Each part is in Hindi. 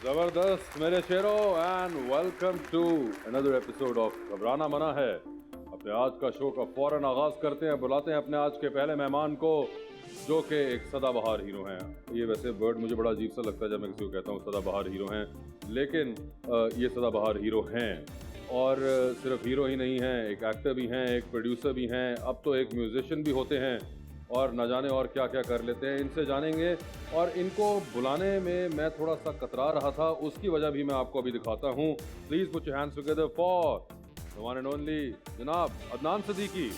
जबरदस्त मेरे शेरों and welcome to another episode of Ghabrana Mana है। अपने आज का शो का फौरन आगाज करते हैं। बुलाते हैं अपने आज के पहले मेहमान को, जो कि एक सदाबहार हीरो हैं। ये वैसे वर्ड मुझे बड़ा अजीब सा लगता है जब मैं किसी को कहता हूँ सदाबहार हीरो हैं, लेकिन ये सदाबहार हीरो हैं। और सिर्फ हीरो ही नहीं हैं, एक एक्टर भी हैं, एक प्रोड्यूसर भी हैं, अब तो एक म्यूजिशियन भी होते हैं और न जाने और क्या क्या कर लेते हैं। इनसे जानेंगे। और इनको बुलाने में मैं थोड़ा सा कतरा रहा था, उसकी वजह भी मैं आपको अभी दिखाता हूँ। Please put your hands together for the one and only जनाब अदनान सिद्दीकी।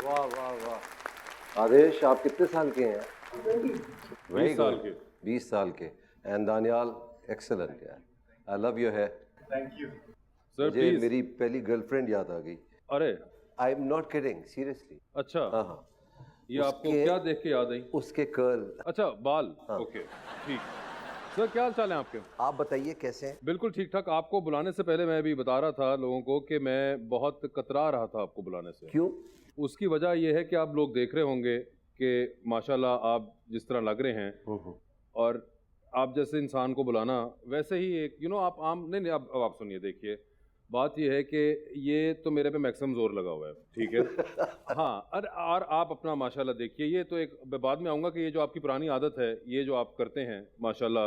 वाह वाह वाह। आदेश, आप कितने साल के हैं? 20 साल के। 20 साल के। एंड दानियाल, एक्सेलेंट यार, I love your hair. Thank you sir मुझे प्लीज। मेरी पहली गर्लफ्रेंड याद आ गई। अरे I am not kidding, seriously. अच्छा, हाँ हाँ, ये आपको क्या देख के याद आई? उसके कर्ल। अच्छा, बाल। हाँ। ओके ठीक। सर क्या हाल चाल है आपके? आप बताइए कैसे हैं? बिल्कुल ठीक ठाक। आपको बुलाने से पहले मैं भी बता रहा था लोगों को कि मैं बहुत कतरा रहा था आपको बुलाने से। क्यों? उसकी वजह यह है कि आप लोग देख रहे होंगे कि माशाल्लाह आप जिस तरह लग रहे हैं और आप जैसे इंसान को बुलाना वैसे ही एक आप आम नहीं अब आप सुनिए, देखिए बात यह है कि ये तो मेरे पे मैक्सिमम जोर लगा हुआ है, ठीक है। हाँ, और आप अपना माशाल्लाह देखिए, ये तो एक बाद में आऊँगा कि ये जो आपकी पुरानी आदत है, ये जो आप करते हैं माशाल्लाह,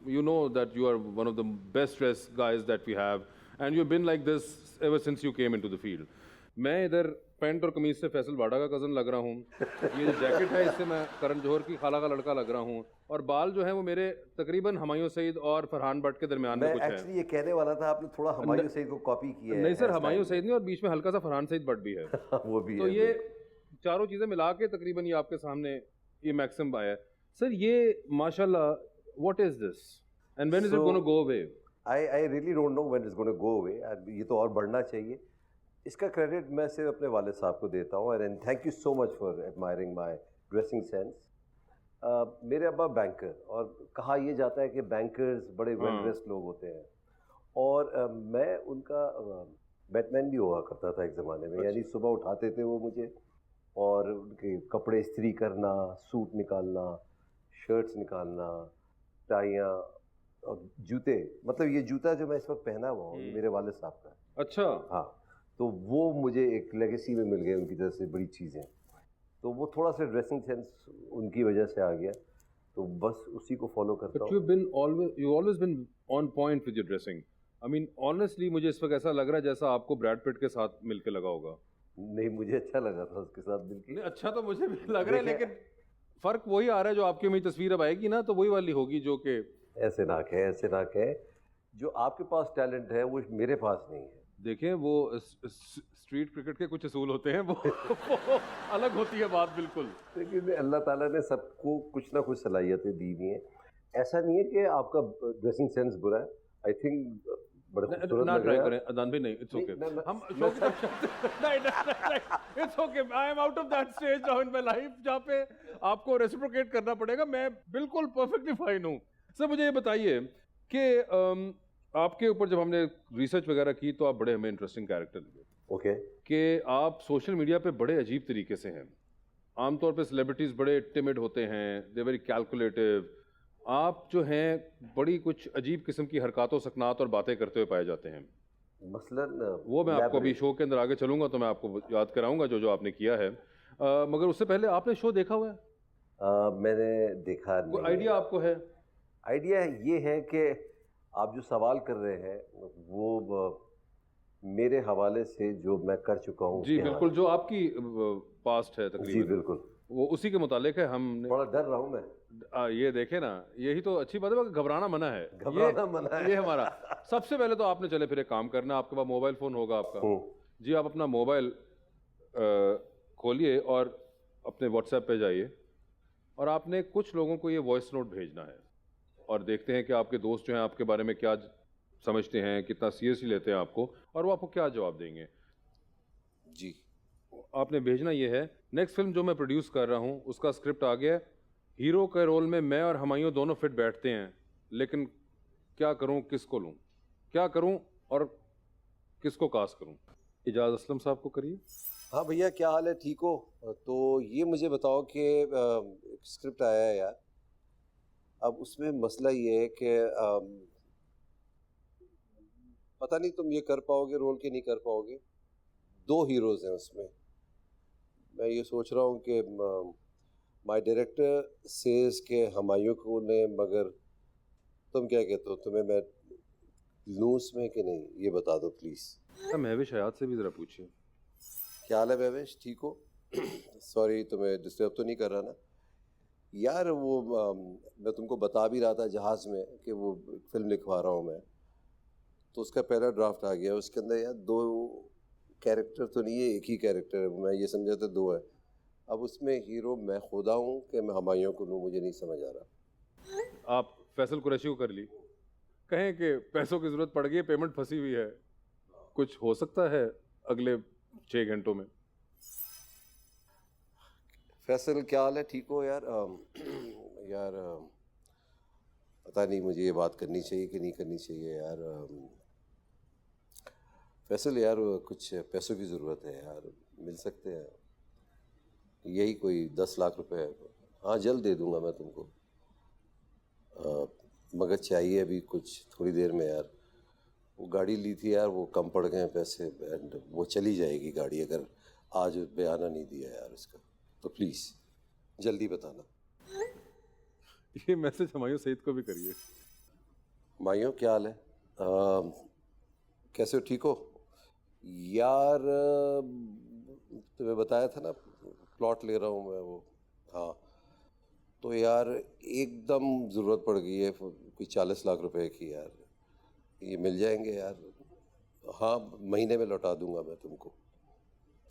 you know that you are one of the best dress guys that we have and you been like this ever since you came into the field. मैं इधर पैंट और कमीज से फैसल वाडा का कज़न लग रहा हूँ, ये जो जैकेट है इससे मैं करण जौहर की खाला का लड़का लग रहा हूँ, और बाल जो है वो मेरे तकरीबन हुमायूं सईद और फरहान भट्ट के दरमियान में मैं कुछ है। एक्चुअली ये कहने वाला था, आपने थोड़ा हुमायूं सईद को कॉपी किया है। नहीं सर, हुमायूं सईद नहीं, और बीच में हल्का सा फरहान सईद भट्ट भी है। वो भी तो है। ये चारों चीज़ें मिला के तकरीबन ये आपके सामने ये मैक्सिमम आया है। सर ये माशाल्लाह, what is this and when is it gonna go away? I really don't know when it's gonna go away. ये तो और बढ़ना चाहिए। इसका क्रेडिट मैं सिर्फ अपने वालिद साहब को देता हूँ, and thank you so much for admiring my dressing sense. मेरे अब्बा बैंकर, और कहा यह जाता है कि बैंकर्स बड़े वेल ड्रेस्ड लोग होते हैं, और मैं उनका बैटमैन भी हुआ करता था एक ज़माने में। यानी सुबह उठाते थे वो मुझे, और उनके कपड़े इस्त्री करना, सूट निकालना, शर्ट्स निकालना, टाइयाँ और जूते। मतलब ये जूता जो मैं इस वक्त पहना हुआ हूँ मेरे वालिद साहब का। अच्छा। हाँ, तो वो मुझे एक लेगेसी में मिल गई उनकी तरफ से, बड़ी चीज़ें। तो वो थोड़ा सा ड्रेसिंग सेंस उनकी वजह से आ गया, तो बस उसी को फॉलो करता But हूँ। you've always been on point with your dressing. I mean, honestly, मुझे इस वक्त ऐसा लग रहा है जैसा आपको ब्रैड पिट के साथ मिलके लगा होगा। नहीं, मुझे अच्छा लगा था उसके साथ मिलके। नहीं, अच्छा तो मुझे भी लग रहा है, देखिए- लेकिन फर्क वही आ रहा है जो आपकी मेरी तस्वीर अब आएगी ना, तो वही वाली होगी जो कि ऐसे ना कहे, ऐसे ना कहे, जो आपके पास टैलेंट है वो मेरे पास नहीं है। देखें वो स्ट्रीट क्रिकेट के कुछ असूल होते हैं, वो अलग होती है बात बिल्कुल। लेकिन अल्लाह ताला ने सबको कुछ ना कुछ सलाहियतें दी हुई हैं। ऐसा नहीं है कि आपका ड्रेसिंग सेंस बुरा है। आई थिंक बड़ा खूबसूरत ना लग ट्राई रहा है। करें अदनान भाई, नहीं, इट्स ओके। ना- हम ना- शो की तरफ नहीं, it's okay. I am out of that stage now in my life जहाँ पे आपको रेसिप्रोकेट करना पड़ेगा। मैं बिल्कुल परफेक्टली फाइन हूँ। सर मुझे ये बताइए कि आपके ऊपर जब हमने रिसर्च वगैरह की तो आप बड़े हमें इंटरेस्टिंग कैरेक्टर लगे ओके। कि आप सोशल मीडिया पे बड़े अजीब तरीके से हैं। आमतौर पे सेलिब्रिटीज़ बड़े टिमिड होते हैं, दे वेरी कैलकुलेटिव। आप जो हैं बड़ी कुछ अजीब किस्म की हरकतों, सकनात और बातें करते हुए पाए जाते हैं। मसलन वो मैं आपको अभी शो के अंदर आगे चलूंगा तो मैं आपको याद कराऊंगा जो जो आपने किया है। मगर उससे पहले आपने शो देखा हुआ है? मैंने देखा कोई नहीं। आइडिया आपको है? आइडिया ये है कि आप जो सवाल कर रहे हैं वो मेरे हवाले से जो मैं कर चुका हूँ जी उसके बिल्कुल, हवाले जो आपकी पास्ट है से। जी तकरीबन बिल्कुल, वो उसी के मुतालिक है। हमने थोड़ा डर रहा हूँ मैं। ये देखे ना, यही तो अच्छी बात है, मगर घबराना मना है। घबराना मना है। ये हमारा सबसे पहले तो आपने चले फिर एक काम करना, आपके पास मोबाइल फोन होगा आपका। जी, आप अपना मोबाइल खोलिए और अपने व्हाट्सएप पे जाइए और आपने कुछ लोगों को ये वॉइस नोट भेजना है और देखते हैं कि आपके दोस्त जो हैं आपके बारे में क्या समझते हैं, कितना सीरियसली लेते हैं आपको, और वो आपको क्या जवाब देंगे। जी आपने भेजना ये है, नेक्स्ट फिल्म जो मैं प्रोड्यूस कर रहा हूँ उसका स्क्रिप्ट आ गया है, हीरो के रोल में मैं और हुमायूं दोनों फिट बैठते हैं, लेकिन क्या करूँ, किसको लूँ, क्या करूँ और किसको कास्ट करूँ। इजाज़ असलम साहब को करिए। हाँ भैया, क्या हाल है, ठीक हो? तो ये मुझे बताओ कि एक स्क्रिप्ट आया है यार। अब उसमें मसला ये है कि पता नहीं तुम ये कर पाओगे रोल के नहीं कर पाओगे। 2 हीरोज़ हैं उसमें। मैं ये सोच रहा हूँ कि माय डायरेक्टर सेज के हुमायूं को ने, मगर तुम क्या कहते हो, तुम्हें मैं लूँ उसमें कि नहीं, ये बता दो प्लीज़। महविश हयात से भी ज़रा पूछिए। क्या हाल है महविश, ठीक हो? सॉरी, तुम्हें डिस्टर्ब तो नहीं कर रहा ना यार? वो मैं तुमको बता भी रहा था जहाज़ में कि वो फिल्म लिखवा रहा हूँ मैं, तो उसका पहला ड्राफ्ट आ गया। उसके अंदर यार 2 कैरेक्टर तो नहीं है, एक ही कैरेक्टर है। मैं ये समझा था 2 है। अब उसमें हीरो मैं खुदा हूँ कि मैं हुमायूं को लूँ, मुझे नहीं समझ आ रहा। आप फैसल कुरैशी को कर ली, कहें कि पैसों की ज़रूरत पड़ गई है, पेमेंट फंसी हुई है, कुछ हो सकता है अगले 6 घंटों में। फैसल क्या हाल है, ठीक हो यार? यार पता नहीं मुझे ये बात करनी चाहिए कि नहीं करनी चाहिए यार। फैसल यार, कुछ पैसों की ज़रूरत है यार, मिल सकते हैं? यही कोई 10 लाख रुपए। हाँ, जल्द दे दूंगा मैं तुमको, मगर चाहिए अभी कुछ थोड़ी देर में यार। वो गाड़ी ली थी यार, वो कम पड़ गए हैं पैसे, एंड वो चली जाएगी गाड़ी अगर आज बयाना नहीं दिया यार इसका। तो प्लीज़ जल्दी बताना। ये मैसेज हुमायूं सईद को भी करिए। माइयों क्या हाल है? कैसे हो, ठीक हो यार? तुम्हें बताया था ना प्लॉट ले रहा हूँ मैं वो। हाँ, तो यार एकदम ज़रूरत पड़ गई है कोई 40 लाख रुपए की यार। ये मिल जाएंगे यार? हाँ, महीने में लौटा दूंगा मैं तुमको।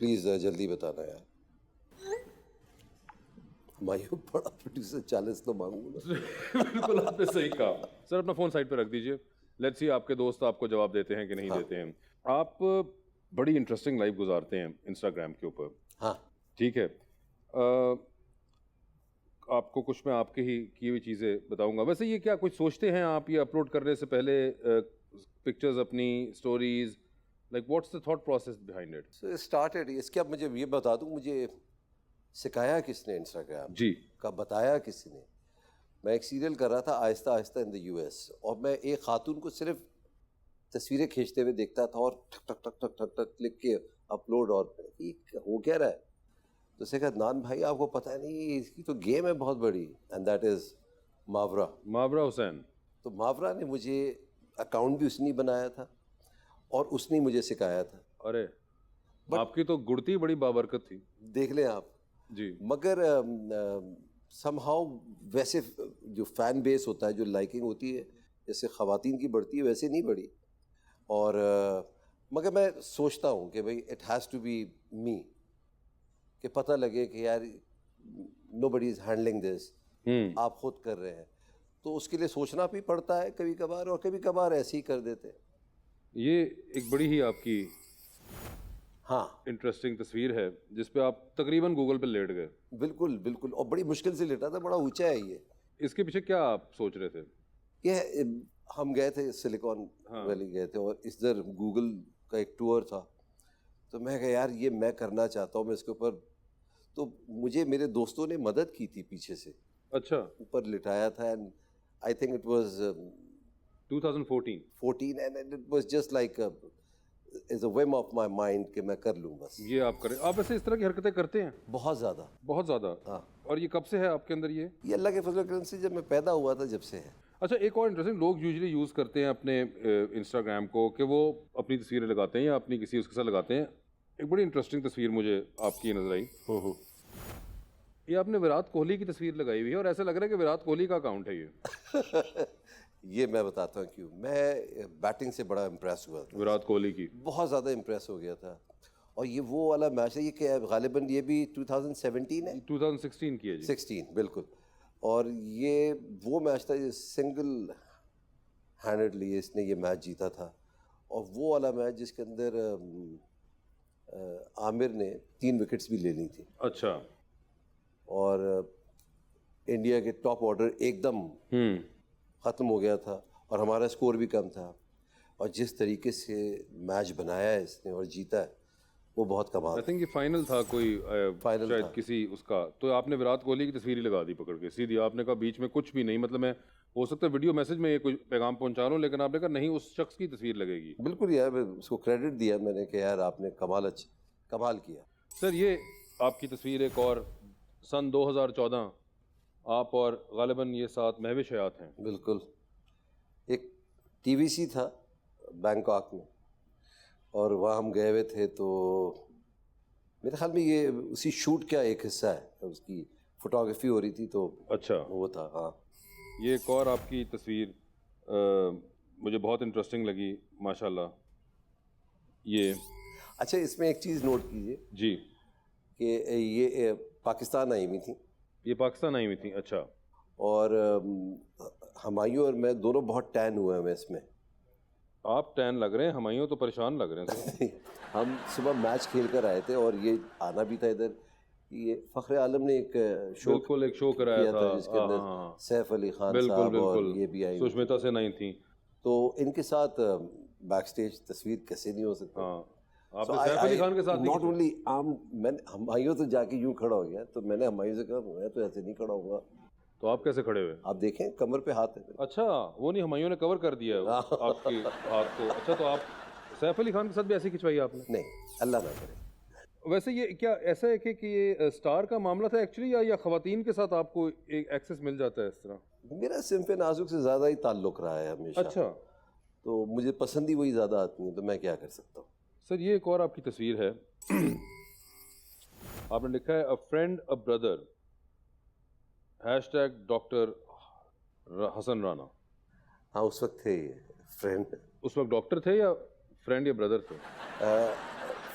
प्लीज़ जल्दी बताना यार। मायूं बड़ा प्रोड्यूसर, 40 तो मांगूंगा। बिल्कुल आपने सही कहा। सर अपना फ़ोन साइड पे रख दीजिए, लेट्स सी आपके दोस्त आपको जवाब देते हैं कि नहीं देते हैं। आप बड़ी इंटरेस्टिंग लाइफ गुजारते हैं इंस्टाग्राम के ऊपर। हाँ, ठीक है, आपको कुछ मैं आपके ही की हुई चीज़ें बताऊंगा। वैसे ये क्या कुछ सोचते हैं आप ये अपलोड करने से पहले, पिक्चर्स अपनी stories, like what's the thought process behind it? So started इसके। अब मुझे ये बता दूं, मुझे सिखाया किसने इंस्टाग्राम जी का, बताया किसने? मैं एक सीरियल कर रहा था Aahista Aahista in the US, और मैं एक खातून को सिर्फ तस्वीरें खींचते हुए देखता था और ठक ठक ठक ठक ठक ठक लिख के अपलोड, और ये हो क्या रहा है? तो उसने कहा अदनान भाई आपको पता नहीं इसकी तो गेम है बहुत बड़ी, एंड दैट इज़ मावरा। मावरा हुसैन। तो मावरा ने मुझे, अकाउंट भी उसने बनाया था और उसने मुझे सिखाया था। अरे आपकी तो गुड़ती बड़ी बाबरकत थी। देख लें आप जी। मगर समहाउ वैसे जो फैन बेस होता है, जो लाइकिंग होती है जैसे ख़वातीन की बढ़ती है वैसे नहीं बढ़ी। और मगर मैं सोचता हूँ कि भाई इट हैज़ टू बी मी, कि पता लगे कि यार नोबडी इज़ हैंडलिंग दिस, आप खुद कर रहे हैं, तो उसके लिए सोचना भी पड़ता है कभी कभार, और कभी कभार ऐसे ही कर देते हैं। ये एक बड़ी ही आपकी हाँ इंटरेस्टिंग तस्वीर है जिस पे आप तकरीबन गूगल पे लेट गए। बिल्कुल बिल्कुल, और बड़ी मुश्किल से लेटा था, बड़ा ऊंचा है ये। इसके पीछे क्या आप सोच रहे थे? ये हम गए थे सिलिकॉन वैली गए थे, और इधर गूगल का एक टूर था, तो मैं कहा यार ये मैं करना चाहता हूँ, मैं इसके ऊपर, तो मुझे मेरे दोस्तों ने मदद की थी पीछे से, अच्छा। ऊपर लिटाया था, and I think it was 2014 and it was just like is a whim of my mind कि मैं कर लूँ बस। ये आप करें। आप वैसे इस तरह की हरकतें करते हैं? बहुत ज़्यादा। बहुत ज़्यादा। हाँ। और ये कब से है आपके अंदर ये? ये अल्लाह के फजल करम से जब मैं पैदा हुआ था, जब से है। अच्छा, एक और इंटरेस्टिंग, लोग यूजुअली यूज़ करते हैं अपने इंस्टाग्राम को कि वो अपनी तस्वीरें लगाते हैं या अपनी किसी उसके साथ लगाते हैं। एक बड़ी इंटरेस्टिंग तस्वीर मुझे आपकी ये नजर आई। ये आपने विराट कोहली की तस्वीर लगाई हुई है और ऐसा लग रहा है कि विराट कोहली का अकाउंट है ये। ये मैं बताता हूँ क्यों। मैं बैटिंग से बड़ा इम्प्रेस हुआ था, विराट कोहली की। बहुत ज़्यादा इम्प्रेस हो गया था। और ये वो वाला मैच है, ये क्या गालिबन ये भी 2017 है, 2016 की है जी। 16 बिल्कुल। और ये वो मैच था, सिंगल हैंडेडली इसने ये मैच जीता था। और वो वाला मैच जिसके अंदर आमिर ने 3 विकेट्स भी ले ली थी। अच्छा। और इंडिया के टॉप ऑर्डर एकदम ख़त्म हो गया था, और हमारा स्कोर भी कम था, और जिस तरीके से मैच बनाया है इसने और जीता है, वो बहुत कमाल। आई थिंक ये फाइनल था कोई, फाइनल शायद था। किसी उसका, तो आपने विराट कोहली की तस्वीर ही लगा दी पकड़ के सीधी। आपने कहा बीच में कुछ भी नहीं, मतलब मैं हो सकता है वीडियो मैसेज में ये कोई पैगाम पहुंचा रहा हूँ, लेकिन आपने कहा नहीं, उस शख्स की तस्वीर लगेगी। बिल्कुल यार, उसको क्रेडिट दिया मैंने कि यार आपने कमाल किया। सर ये आपकी तस्वीर एक और, सन 2014, आप और गालिबन ये साथ महविश हयात हैं। बिल्कुल। एक टीवीसी था बैंकॉक में, और वहाँ हम गए हुए थे, तो मेरे ख्याल में ये उसी शूट का एक हिस्सा है, उसकी फोटोग्राफी हो रही थी, तो अच्छा वो था। हाँ, ये एक और आपकी तस्वीर मुझे बहुत इंटरेस्टिंग लगी माशाल्लाह। ये अच्छा, इसमें एक चीज़ नोट कीजिए जी कि ये पाकिस्तान आई हुई थी, ये पाकिस्तान आई हुई थी। अच्छा। और हुमायूं और मैं दोनों बहुत टैन हुए हैं इसमें। आप टैन लग रहे हैं, हुमायूं तो परेशान लग रहे हैं सर। हम सुबह मैच खेल कर आए थे, और ये आना भी था इधर। ये फ़ख्र आलम ने एक शो बिल्कुल, एक शो कराया किया था जिसके अंदर हाँ। सैफ अली खान बिल्कुल साहब और बिल्कुल, ये भी आई। सुष्मिता सेन आई थी। तो इनके साथ बैक स्टेज तस्वीर कैसे नहीं हो सकती। हाँ, आपने सैफ अली खान के साथ नहीं नॉट ओनली मैंने हुमायूं तो जाके यूं खड़ा हो गया, तो मैंने हुमायूं से कहा मैं तो ऐसे नहीं खड़ा होगा। तो आप कैसे खड़े हुए? आप देखें कमर पे हाथ है। अच्छा, वो नहीं, हुमायूं ने कवर कर दिया है आपके हाथ को। अच्छा, तो आप सैफ अली खान के साथ भी ऐसे खिंचवाई आपने? नहीं, अल्लाह ना करे। वैसे ये क्या ऐसा है कि ये स्टार का मामला था एक्चुअली, या खवातीन के साथ आपको एक एक्सेस मिल जाता है इस तरह? मेरा सिंफे नाजुक से ज़्यादा ही ताल्लुक रहा है हमेशा। अच्छा। तो मुझे पसंद ही वही ज़्यादा आती है, तो मैं क्या कर सकता हूँ। सर ये एक और आपकी तस्वीर है। आपने लिखा है a friend a brother, #doctor Hasan Rana. हाँ, उस वक्त थे फ्रेंड। उस वक्त डॉक्टर थे या फ्रेंड या ब्रदर थे?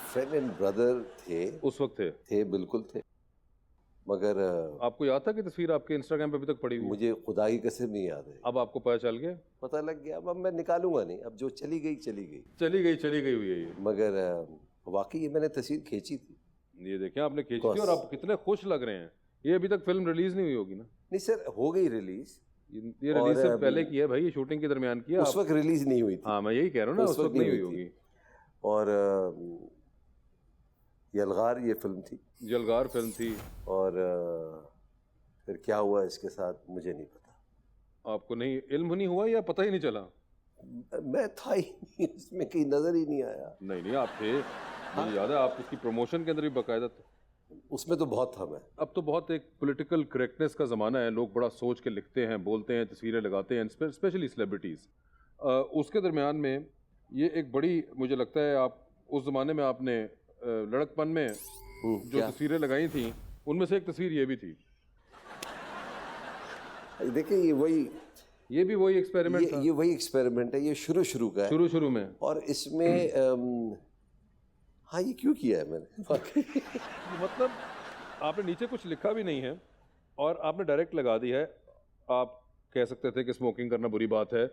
फ्रेंड एंड ब्रदर थे। उस वक्त थे? बिल्कुल थे। मगर आपको याद था कि तस्वीर आपके इंस्टाग्राम पे अभी तक पड़ी हुई है? मुझे खुदा की कसम नहीं याद है। अब आपको पता चल गया? पता लग गया। अब मैं निकालूंगा नहीं, अब जो चली गई चली गई। चली गई हुई है ये। मगर वाकई ये मैंने तस्वीर खींची थी। ये देखें, आपने खींची थी और आप कितने खुश लग रहे हैं। ये अभी तक फिल्म रिलीज नहीं हुई होगी ना? नहीं सर, हो गई रिलीज। ये रिलीज से पहले की है भाई, ये शूटिंग के दरमियान की है। उस वक्त रिलीज नहीं हुई थी। हाँ, मैं यही कह रहा हूँ ना, उस वक्त नहीं हुई होगी। और यलगार ये फिल्म थी। यलगार फिल्म थी। और फिर क्या हुआ इसके साथ मुझे नहीं पता। आपको नहीं इल्म नहीं हुआ या पता ही नहीं चला? मैं था ही नहीं, इसमें कहीं नजर ही नहीं आया। नहीं आप थे, मुझे याद है आप उसकी प्रमोशन के अंदर भी बाकायदा थे। उसमें तो बहुत था मैं। अब तो बहुत एक पॉलिटिकल करेक्टनेस का ज़माना है, लोग बड़ा सोच के लिखते हैं, बोलते हैं, तस्वीरें लगाते हैं, स्पेशली सेलिब्रिटीज़। उसके दरमियान में ये एक बड़ी, मुझे लगता है आप उस ज़माने में आपने लड़कपन में जो क्या तस्वीरें लगाई थी उनमें से एक तस्वीर ये भी थी। देखिए, ये भी वही एक्सपेरिमेंट था ये वही एक्सपेरिमेंट है, ये शुरू का है। शुरू में। और इसमें हाँ, ये क्यों किया है मैंने? मतलब आपने नीचे कुछ लिखा भी नहीं है और आपने डायरेक्ट लगा दी है। आप कह सकते थे कि स्मोकिंग करना बुरी बात है,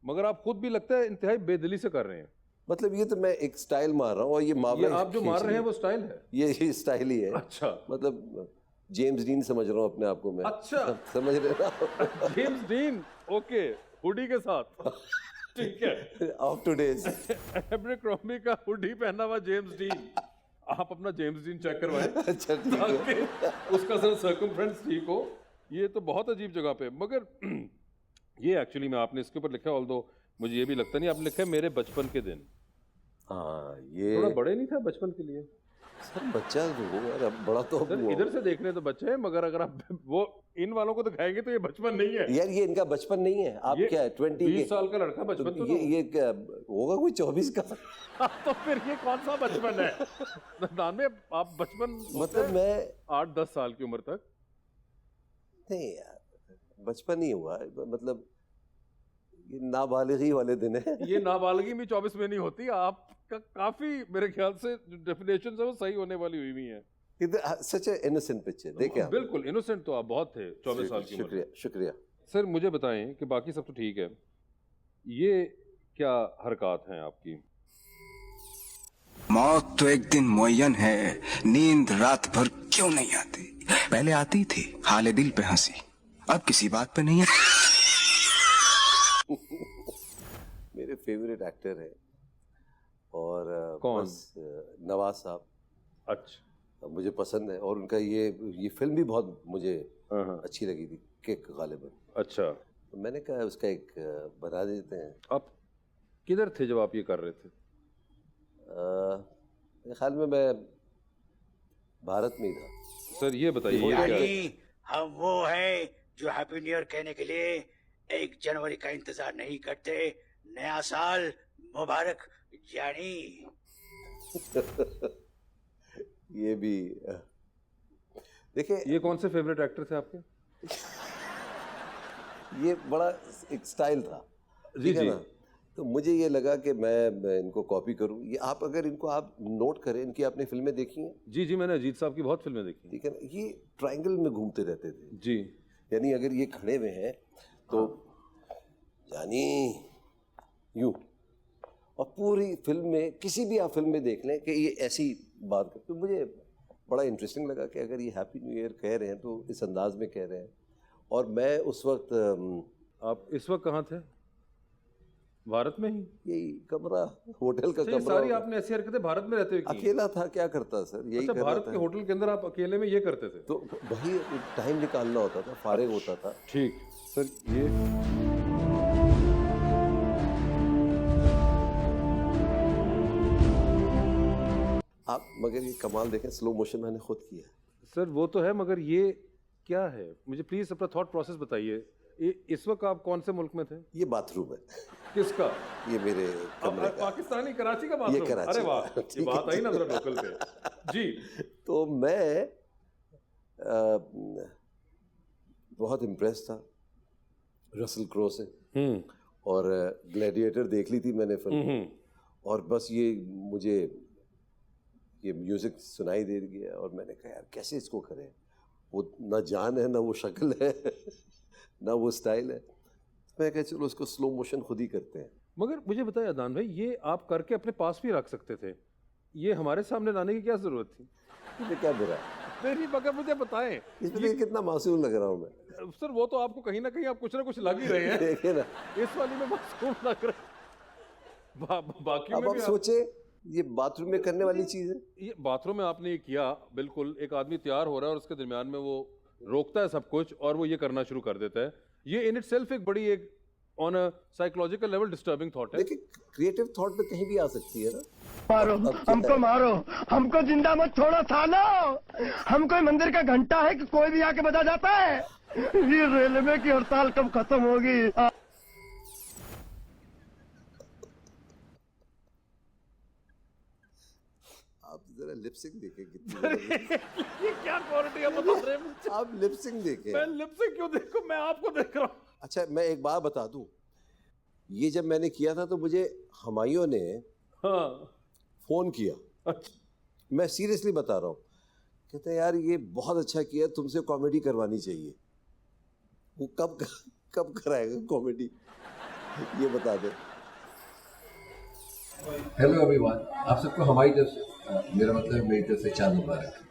मगर आप खुद भी लगता है इंतहाई बेदिली से कर रहे हैं। मतलब ये तो मैं एक स्टाइल मार रहा हूँ, और ये मामला ये आप जो मार रहे हैं वो स्टाइल है। ये स्टाइल ही है। अच्छा, मतलब जेम्स डीन समझ रहा हूँ अपने आप को मैं। अच्छा। समझ रहे ना? जेम्स डीन, ओके, हुडी के साथ। ठीक है। Of two days. एब्रेक्रॉम्बी का हुडी पहना हुआ जेम्स डीन। आप अपना जेम्स डीन चेक करवाएं अच्छा, ठीक है। ताकि उसका सर सर्कमफ्रेंस ठीक हो। ये तो बहुत अजीब जगह पे, मगर ये एक्चुअली में आपने इसके ऊपर लिखा है, ऑल्दो मुझे ये भी लगता नहीं, आपने लिखा है मेरे बचपन के दिन। हाँ, ये थोड़ा बड़े नहीं था बचपन के लिए? सर बच्चा तो हो यार, अब बड़ा तो सर हुआ। इधर से देखने तो बच्चे हैं, मगर अगर आप वो इन वालों को दिखाएंगे तो ये बचपन नहीं है यार, ये इनका बचपन नहीं है। आप क्या है 20 20 के? साल का लड़का बचपन तो ये क्या होगा, कोई 24 का? तो फिर ये कौन सा बचपन है? दान में आप बचपन मतलब मैं 8-10 साल की उम्र तक। नहीं यार, बचपन ही हुआ, मतलब ये नाबालिगी वाले दिन है। ये नाबालगी भी 24 में नहीं होती। आपका काफी मेरे ख्याल से डेफिनेशन है वो सही होने वाली हुई है। सच ए इनोसेंट पिक्चर, देखे आप? बिल्कुल इनोसेंट तो आप बहुत थे 24 साल की उम्र। शुक्रिया, शुक्रिया। सर मुझे बताएं कि बाकी सब तो ठीक है, ये क्या हरकत हैं आपकी? मौत तो एक दिन मुअय्यन है, नींद रात भर क्यों नहीं आती? पहले आती थी हाले दिल पे हंसी, अब किसी बात पे नहीं है। मेरे फेवरेट एक्टर है, और कौन? बस नवाज साहब। अच्छा, मुझे पसंद है, और उनका ये फिल्म भी बहुत मुझे अच्छी लगी थी, किक गालिबन। अच्छा, तो मैंने कहा उसका एक बना देते हैं। आप किधर थे जब आप ये कर रहे थे? मेरे ख्याल में मैं भारत में ही था। सर ये बताइए ये क्या है? यानी हम वो हैं जो हैप्पी न्यू ईयर कहने के लिए 1 जनवरी का इंतजार नहीं करते। नया साल मुबारक जानी। ये भी देखिए, ये कौन से फेवरेट एक्टर थे आपके? ये बड़ा एक स्टाइल था, जी ठीक है जी। ना? तो मुझे ये लगा कि मैं इनको कॉपी करूं। ये आप अगर इनको आप नोट करें, इनकी आपने फिल्में देखी हैं, जी जी, मैंने अजीत साहब की बहुत फिल्में देखी। ठीक है ना? ये ट्रायंगल में घूमते रहते थे, जी, यानी अगर ये खड़े हुए हैं तो यानी यूं, और पूरी फिल्म में किसी भी आप फिल्म में देख लें कि ये ऐसी बात करते। तो मुझे बड़ा इंटरेस्टिंग लगा कि अगर ये हैप्पी न्यू ईयर कह रहे हैं तो इस अंदाज में कह रहे हैं। और मैं उस वक्त आप इस वक्त कहाँ थे? भारत में ही? यही कमरा, होटल का अच्छा, ये कमरा, सारी आपने ऐसी हरकतें भारत में रहते हुए की? अकेला था, क्या करता सर, यही अच्छा, कर भारत रहा के था। होटल के अंदर आप अकेले में ये करते थे? तो वही टाइम निकालना होता था, फारिग होता था। ठीक सर, ये आप मगर ये कमाल देखें, स्लो मोशन मैंने खुद किया है। सर वो तो है, मगर ये क्या है? मुझे प्लीज अपना थॉट प्रोसेस बताइए। इस वक्त आप कौन से मुल्क में थे? ये बाथरूम है, किसका? ये मेरे कमरे का। पाकिस्तानी कराची का ये बाथरूम? कराची अरे वाह, का, ये ठीक बात है। आई ना जरा लोकल पे। जी, तो मैं बहुत इम्प्रेस था रसल क्रो से, और ग्लैडिएटर देख ली थी मैंने फिल्म, और बस ये मुझे ये म्यूजिक सुनाई दे गया, और मैंने कहा यार कैसे इसको करें, वो ना जान है, ना वो शक्ल है, ना वो स्टाइल है। मैं कहा चलो उसको स्लो मोशन खुद ही करते हैं। मगर मुझे बताइए अदान भाई, ये आप करके अपने पास भी रख सकते थे, ये हमारे सामने लाने की क्या जरूरत थी? इसमें क्या बुरा है? नहीं, मगर मुझे बताएं। इसमें देखिए कितना मासूम लग रहा हूँ मैं। सर वो तो आपको कहीं ना कहीं आप कुछ ना कुछ लग ही रहे हैं। देखिए ना, इस वाली में मासूम लग रहे बाकी अब में आप भी सोचे ये बाथरूम में करने वाली चीज है। ये बाथरूम में आपने ये किया, बिल्कुल एक आदमी तैयार हो रहा है और उसके दरमियान में वो रोकता है सब कुछ और वो ये करना शुरू कर देता है। ये इन इटसेल्फ एक बड़ी एक on a psychological level disturbing thought है. देखिए क्रिएटिव थॉट पे कहीं भी आ सकती है ना. मारो हमको मारो, हमको जिंदा मत छोड़ो सालो. हम कोई मंदिर का घंटा है कि कोई भी आके बजा जाता है. ये रेलवे की हड़ताल कब खत्म होगी? आप जरा लिपसिंग देखें कितनी ये क्या क्वालिटी है बता रहे हैं? आप लिपसिंग देखें. मैं लिप से क्यों देखूं? मैं आपको देख रहा हूँ. अच्छा मैं एक बात बता दूं, ये जब मैंने किया था तो मुझे हुमायूं ने हाँ. फोन किया. अच्छा. मैं सीरियसली बता रहा हूँ. कहते हैं यार ये बहुत अच्छा किया, तुमसे कॉमेडी करवानी चाहिए. वो कब कराएगा कॉमेडी, ये बता दे. हेलो एवरीवन, आप सबको हमारी तरफ से मेरा मतलब मेरी तरफ से चांद मुबारक.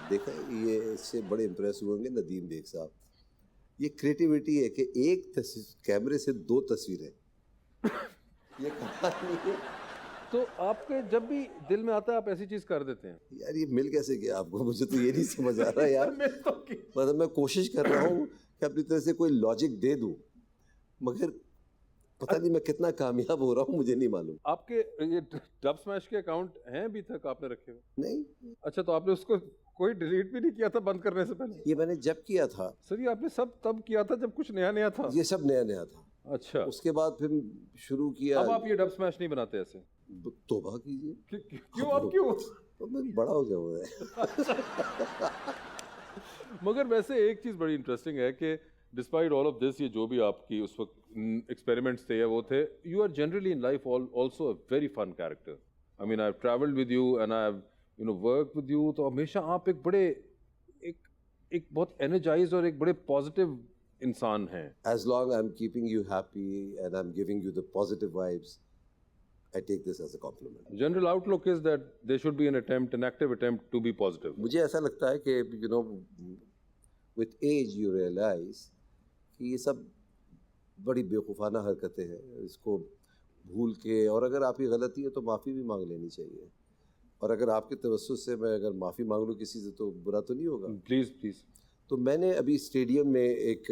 देखा ये इससे बड़े इम्प्रेस हुए होंगे नदीम बेग साहब. ये क्रिएटिविटी है कि एक कैमरे से 2 तस्वीरें. ये कहानी है. तो आपके जब भी दिल में आता है आप ऐसी चीज कर देते हैं. यार ये मिल कैसे गया आपको, मुझे तो ये नहीं समझ आ रहा यार. मतलब मैं कोशिश कर रहा हूँ कि अपनी तरह से कोई लॉजिक दे दूँ, मगर पता नहीं मैं कितना कामयाब हो रहा हूँ, मुझे नहीं मालूम. आपके ये डब स्मैश के अकाउंट हैं अभी तक आपने रखे हुए? नहीं, अच्छा, तो आपने उसको कोई डिलीट भी नहीं किया था बंद करने से पहले? ये मैंने जब किया था. सर ये आपने सब तब किया था जब कुछ नया नया था? ये सब नया नया था. अच्छा. उसके बाद फिर शुरू किया. अब आप ये डब स्मैश नहीं बनाते ऐसे? तौबा कीजिए. क्यों आप क्यों? तो मैं बड़ा हो गया हुआ है. मगर वैसे एक चीज बड़ी इंटरेस्टिंग है कि डिस्पाइट ऑल ऑफ दिस, ये जो भी आपकी उस वक्त एक्सपेरिमेंट्स थे या वो थे, you are generally in life also a very fun character. I mean I have travelled with you and I have work with you. तो हमेशा आप एक बड़े एक बहुत एनर्जाइज और एक बड़े पॉजिटिव इंसान हैं. As long I'm keeping you happy and I'm giving you the positive vibes, I take this as a compliment. General outlook is that there should be an active attempt to be positive. मुझे ऐसा लगता है कि with age you realize कि ये सब बड़ी बेवकूफ़ाना हरकतें हैं. इसको भूल के, और अगर आपकी गलती है तो माफ़ी भी मांग लेनी चाहिए. और अगर आपके तवज्जुह से मैं अगर माफ़ी मांग लूँ किसी से तो बुरा तो नहीं होगा. Please please. तो मैंने अभी स्टेडियम में एक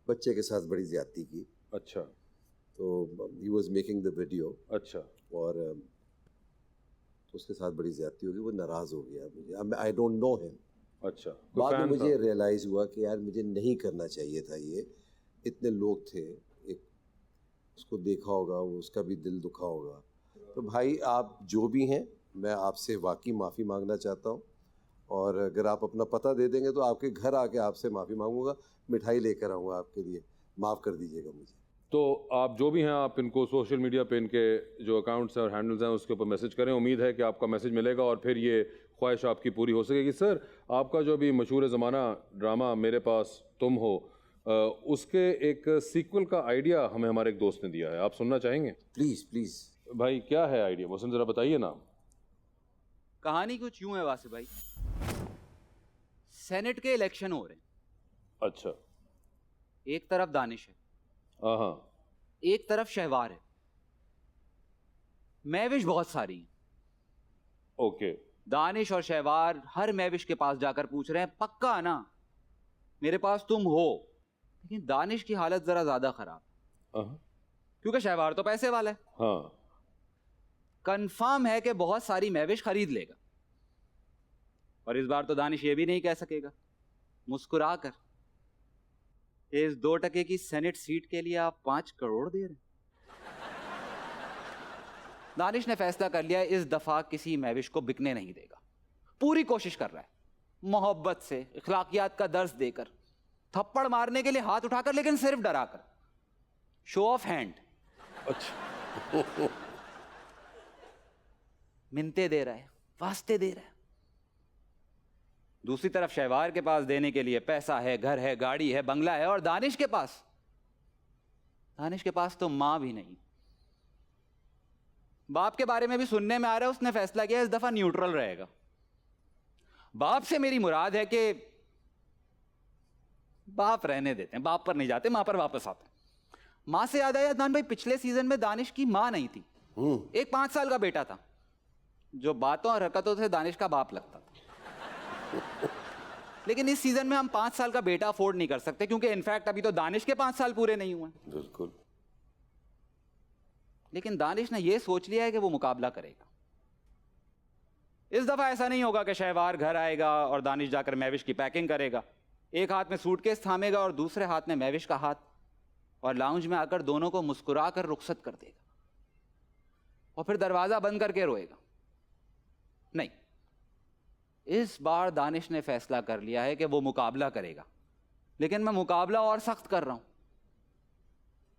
बच्चे के साथ बड़ी ज़्यादती की. अच्छा. तो he was making the video. अच्छा. और तो उसके साथ बड़ी ज़्यादती होगी, वो नाराज़ हो गया. मुझे आई डोंट नो हिम. अच्छा. बाद में मुझे रियलाइज़ हुआ कि यार मुझे नहीं करना चाहिए था ये. इतने लोग थे, एक उसको देखा होगा, वो उसका भी दिल दुखा होगा. तो भाई आप जो भी हैं, मैं आपसे वाकई माफ़ी मांगना चाहता हूँ. और अगर आप अपना पता दे देंगे तो आपके घर आके आपसे माफ़ी मांगूंगा, मिठाई लेकर आऊँगा आपके लिए. माफ़ कर दीजिएगा मुझे. तो आप जो भी हैं, आप इनको सोशल मीडिया पे इनके जो अकाउंट्स हैं और हैंडल्स हैं उसके ऊपर मैसेज करें. उम्मीद है कि आपका मैसेज मिलेगा और फिर ये ख्वाहिश आपकी पूरी हो सकेगी. सर, आपका जो भी मशहूर ज़माना ड्रामा मेरे पास तुम हो, उसके एक सीक्वल का आइडिया हमें हमारे एक दोस्त ने दिया है. आप सुनना चाहेंगे? Please please. भाई क्या है आइडिया? मोहसिन ज़रा बताइए ना. कहानी कुछ यूं है वासिफ भाई. सेनेट के इलेक्शन हो रहे हैं. अच्छा. एक तरफ दानिश है, हाँ. एक तरफ शहवार है. महविश बहुत सारी हैं. ओके. दानिश और शहवार हर महविश के पास जाकर पूछ रहे हैं, पक्का ना मेरे पास तुम हो? लेकिन दानिश की हालत जरा ज्यादा खराब, क्योंकि शहवार तो पैसे वाला है. हाँ. कंफर्म है कि बहुत सारी महविश खरीद लेगा. और इस बार तो दानिश ये भी नहीं कह सकेगा मुस्कुरा कर, इस 2% की सेनेट सीट के लिए आप 5 करोड़ दे रहे हैं. दानिश ने फैसला कर लिया इस दफा किसी महविश को बिकने नहीं देगा. पूरी कोशिश कर रहा है, मोहब्बत से, इखलाकियात का दर्स देकर, थप्पड़ मारने के लिए हाथ उठाकर, लेकिन सिर्फ डराकर. Show off hand. अच्छा. मिन्ते दे रहा है, वास्ते दे रहा है. दूसरी तरफ शहवार के पास देने के लिए पैसा है, घर है, गाड़ी है, बंगला है. और दानिश के पास तो मां भी नहीं. बाप के बारे में भी सुनने में आ रहा है उसने फैसला किया इस दफा न्यूट्रल रहेगा. बाप से मेरी मुराद है कि बाप रहने देते हैं, बाप पर नहीं जाते, मां पर वापस आते हैं. मां से याद आया अदनान भाई, पिछले सीजन में दानिश की मां नहीं थी. एक 5 साल का बेटा था जो बातों और हरकतों से दानिश का बाप लगता था. लेकिन इस सीजन में हम 5 साल का बेटा अफोर्ड नहीं कर सकते, क्योंकि इनफैक्ट अभी तो दानिश के 5 साल पूरे नहीं हुए। बिल्कुल। लेकिन दानिश ने यह सोच लिया है कि वो मुकाबला करेगा। इस दफा ऐसा नहीं होगा कि शहवार घर आएगा और दानिश जाकर महविश की पैकिंग करेगा, एक हाथ में सूटकेस थामेगा और दूसरे हाथ में महविश का हाथ, और लाउंज में आकर दोनों को मुस्कुरा कर रुखसत कर देगा और फिर दरवाजा बंद करके रोएगा। नहीं, इस बार दानिश ने फैसला कर लिया है कि वो मुकाबला करेगा, लेकिन मैं मुकाबला और सख्त कर रहा हूं।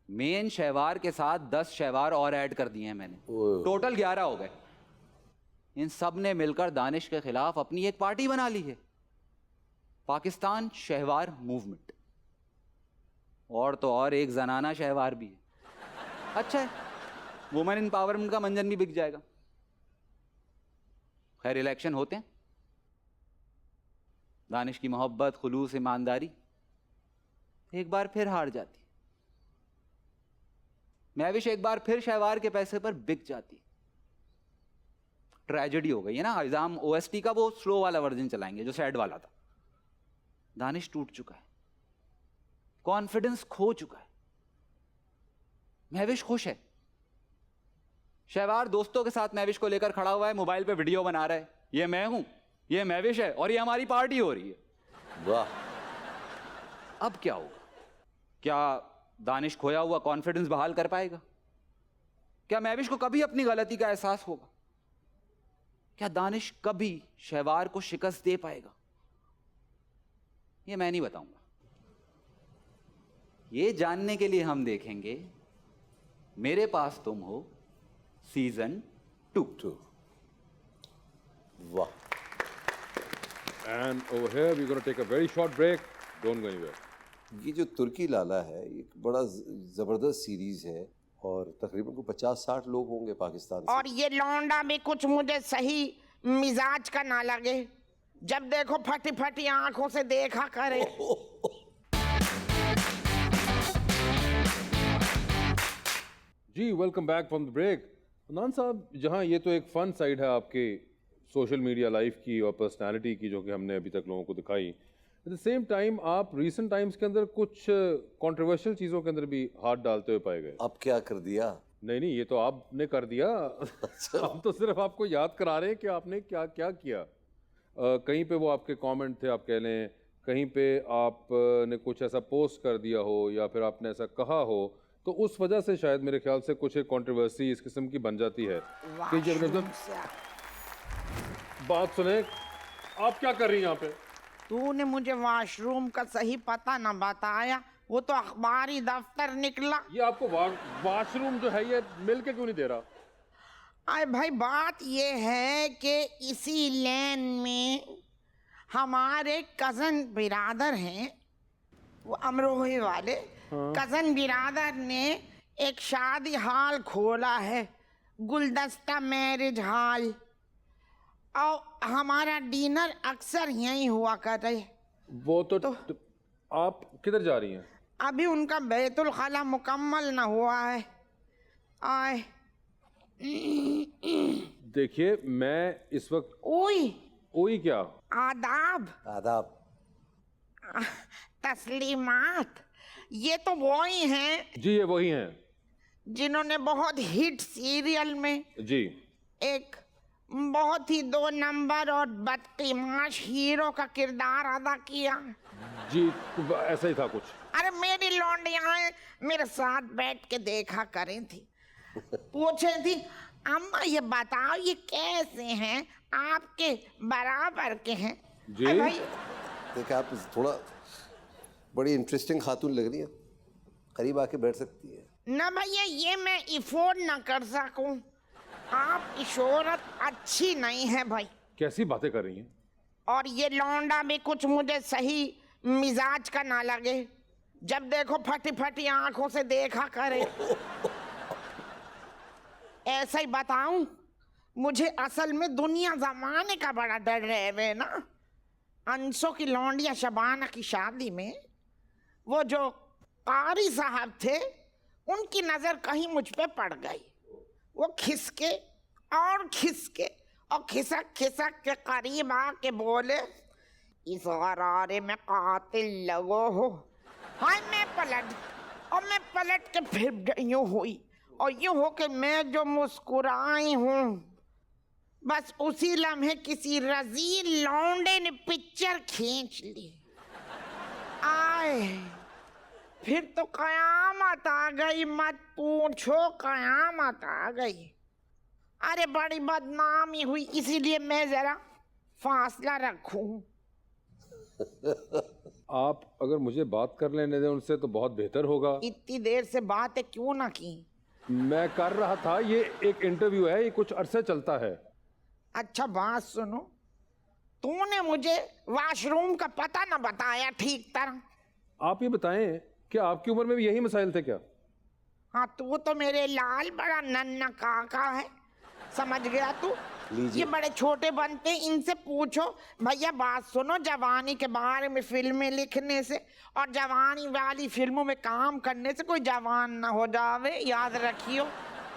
मेन शहवार के साथ 10 शहवार और ऐड कर दिए हैं मैंने, टोटल 11 हो गए। इन सब ने मिलकर दानिश के खिलाफ अपनी एक पार्टी बना ली है, पाकिस्तान शहवार मूवमेंट। और तो और एक जनाना शहवार भी है। अच्छा है, वुमेन एम्पावरमेंट का मंजन भी बिक जाएगा। खैर, इलेक्शन होते हैं, दानिश की मोहब्बत, खुलूस, ईमानदारी एक बार फिर हार जाती, महविश एक बार फिर शहवार के पैसे पर बिक जाती। ट्रेजेडी हो गई है ना। इल्जाम ओएसटी का वो स्लो वाला वर्जन चलाएंगे जो सैड वाला था। दानिश टूट चुका है, कॉन्फिडेंस खो चुका है, महविश खुश है। शहवार दोस्तों के साथ महविश को लेकर खड़ा हुआ है, मोबाइल पे वीडियो बना रहा है, ये मैं हूं, ये महविश है और ये हमारी पार्टी हो रही है। वाह। अब क्या होगा? क्या दानिश खोया हुआ कॉन्फिडेंस बहाल कर पाएगा? क्या महविश को कभी अपनी गलती का एहसास होगा? क्या दानिश कभी शहवार को शिकस्त दे पाएगा? ये मैं नहीं बताऊंगा। ये जानने के लिए हम देखेंगे मेरे पास तुम हो सीजन 2। वाह। And over here we're going to take a very short break. Don't go anywhere. ये जो तुर्की लाला है, एक बड़ा ज़बरदस्त सीरीज़ है और तकरीबन को 50-60 लोग होंगे पाकिस्तान से। और ये लौंडा भी कुछ मुझे सही मिजाज का ना लगे, जब देखो फटी फटी आंखों से देखा करे। जी, welcome back from the break. Adnan साहब, जहां ये तो एक फन साइड है आपके सोशल मीडिया लाइफ की और पर्सनालिटी की, जो कि हमने अभी तक लोगों को दिखाई, एट द सेम टाइम आप रीसेंट टाइम्स के अंदर कुछ कंट्रोवर्शियल चीज़ों के अंदर भी हाथ डालते हुए पाए गए। अब क्या कर दिया? नहीं, ये तो आपने कर दिया। हम तो सिर्फ आपको याद करा रहे हैं कि आपने क्या क्या किया। कहीं पे वो आपके कमेंट थे, आप कह लें, कहीं पे आपने कुछ ऐसा पोस्ट कर दिया हो या फिर आपने ऐसा कहा हो, तो उस वजह से शायद मेरे ख्याल से कुछ एक कंट्रोवर्सी इस किस्म की बन जाती है कि जब बात सुने। आप क्या कर रही हैं यहाँ पे? तूने मुझे वॉशरूम का सही पता ना बताया, वो तो अखबारी दफ्तर निकला। ये आपको वॉशरूम जो है ये मिल के क्यों नहीं दे रहा? अरे भाई, बात ये है कि इसी लेन में हमारे कज़न बिरादर हैं, वो अमरोहे वाले। कज़न बिरादर ने एक शादी हॉल खोला है, गुलदस्ता मैरिज हॉल, और हमारा डिनर अक्सर यहीं हुआ कर रहे। वो तो आप किधर जा रही हैं? अभी उनका बैतुल खला मुकम्मल ना हुआ है। आए देखिए, मैं इस वक्त ओई क्या आदाब आदाब तस्लीमात, ये तो वो ही हैं जी, ये वही हैं जिन्होंने बहुत हिट सीरियल में जी एक बहुत ही 2 नंबर और बदकिमाश हीरो का किरदार अदा किया। जी, तो ऐसा ही था कुछ। अरे मेरी लौंडियाँ मेरे साथ बैठ के देखा करें थी, पूछे थी, अम्मा ये बताओ ये कैसे हैं, आपके बराबर के हैं जी। अरे भाई, देखिए, आप थोड़ा बड़ी इंटरेस्टिंग खातून लग रही है, करीब आके बैठ सकती है ना भैया, ये मैं इफोर्ड ना कर सकूं, आपकी शोहरत अच्छी नहीं है भाई। कैसी बातें कर रही हैं? और ये लौंडा भी कुछ मुझे सही मिजाज का ना लगे, जब देखो फटी फटी आंखों से देखा करे। ऐसा ही बताऊं, मुझे असल में दुनिया जमाने का बड़ा डर रहे हुए ना। अंशों की लौंडिया शबाना की शादी में वो जो कारी साहब थे, उनकी नजर कहीं मुझ पे पड़ गई। वो खिसके और खिसक के करीब आके बोले, इस गरारे में कातिल लगो हो। हाय मैं पलट के फिर यूं हुई और यूं हो कि मैं जो मुस्कुराई हूं, बस उसी लम्हे किसी रजील लौंडे ने पिक्चर खींच ली। आए फिर तो कयामत आ गई, मत पूछो, कयामत आ गई। अरे बड़ी बदनामी हुई, इसीलिए मैं जरा फासला रखूं। आप अगर मुझे बात कर लेने दें उनसे तो बहुत बेहतर होगा। इतनी देर से बातें क्यों ना की? मैं कर रहा था, ये एक इंटरव्यू है, ये कुछ अरसे चलता है। अच्छा बात सुनो, तूने मुझे वॉशरूम का पता न बताया ठीक तरह। आप ये बताएं कि आपकी उम्र में भी यही मसाइल थे क्या? हाँ तू तो मेरे लाल बड़ा नन्ना काका है, समझ गया तू। ये बड़े छोटे बनते, इनसे पूछो। भैया बात सुनो, जवानी के बारे में फिल्में लिखने से और जवानी वाली फिल्मों में काम करने से कोई जवान ना हो जावे, याद रखियो,